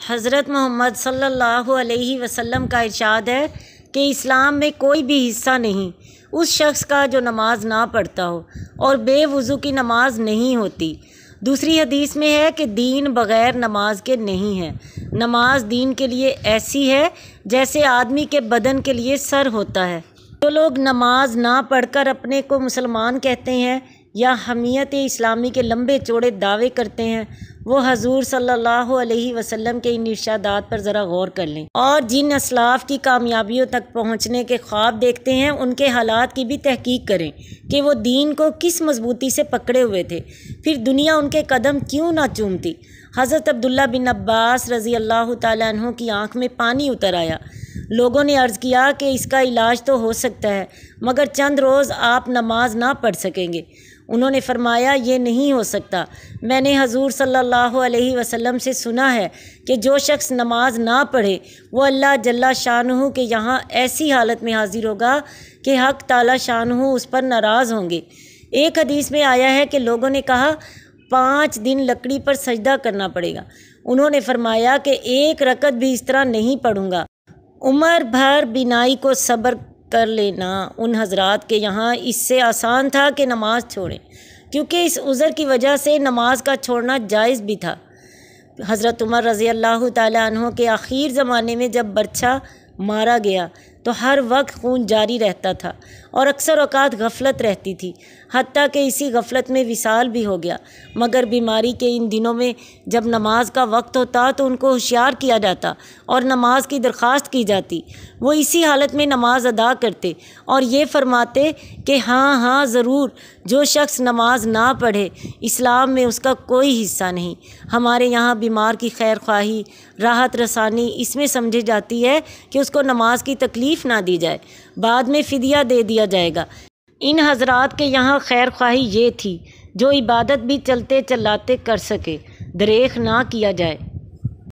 حضرت محمد صلی اللہ علیہ وسلم کا ارشاد ہے کہ اسلام میں کوئی بھی حصہ نہیں اس شخص کا جو نماز نہ پڑھتا ہو، اور بے وضو کی نماز نہیں ہوتی۔ دوسری حدیث میں ہے کہ دین بغیر نماز کے نہیں ہے۔ نماز دین کے لیے ایسی ہے جیسے آدمی کے بدن کے لیے سر ہوتا ہے۔ جو لوگ نماز نہ پڑھ کر اپنے کو مسلمان کہتے ہیں یا حمیت اسلامی کے لمبے چوڑے دعوے کرتے ہیں، وہ حضور صلی اللہ علیہ وسلم کے ان ارشادات پر ذرا غور کر لیں، اور جن اسلاف کی کامیابیوں تک پہنچنے کے خواب دیکھتے ہیں ان کے حالات کی بھی تحقیق کریں کہ وہ دین کو کس مضبوطی سے پکڑے ہوئے تھے، پھر دنیا ان کے قدم کیوں نہ چومتی۔ حضرت عبداللہ بن عباس رضی اللہ تعالیٰ عنہ کی آنکھ میں پانی اتر آیا۔ لوگوں نے عرض کیا کہ اس کا علاج تو ہو سکتا ہے، مگر چند روز آپ نماز نہ پڑھ سکیں گے۔ انہوں نے فرمایا، یہ نہیں ہو سکتا۔ میں نے حضور صلی اللہ علیہ وسلم سے سنا ہے کہ جو شخص نماز نہ پڑھے وہ اللہ جل شانہ کے یہاں ایسی حالت میں حاضر ہوگا کہ حق تعالی شانہ اس پر ناراض ہوں گے۔ ایک حدیث میں آیا ہے کہ لوگوں نے کہا 5 دن لکڑی پر سجدہ کرنا پڑے گا۔ انہوں نے فرمایا کہ 1 رکعت بھی اس طرح نہیں پڑھوں گا۔ عمر بھر بینائی کو صبر کر لینا ان حضرات کے یہاں اس سے آسان تھا کہ نماز چھوڑیں، کیونکہ اس عذر کی وجہ سے نماز کا چھوڑنا جائز بھی تھا۔ حضرت عمر رضی اللہ تعالیٰ عنہ کے آخر زمانے میں جب برچھا مارا گیا تو ہر وقت خون جاری رہتا تھا اور اکثر اوقات غفلت رہتی تھی، حتیٰ کہ اسی غفلت میں وصال بھی ہو گیا۔ مگر بیماری کے ان دنوں میں جب نماز کا وقت ہوتا تو ان کو ہوشیار کیا جاتا اور نماز کی درخواست کی جاتی۔ وہ اسی حالت میں نماز ادا کرتے اور یہ فرماتے کہ ہاں ضرور، جو شخص نماز نہ پڑھے اسلام میں اس کا کوئی حصہ نہیں۔ ہمارے یہاں بیمار کی خیر خواہی، راحت رسانی اس میں سمجھی جاتی ہے کہ اس کو نماز کی تکلیف نہ دی جائے، بعد میں فدیہ دے دیا جائے گا۔ ان حضرات کے یہاں خیر خواہی یہ تھی جو عبادت بھی چلتے چلاتے کر سکے، دریغ نہ کیا جائے۔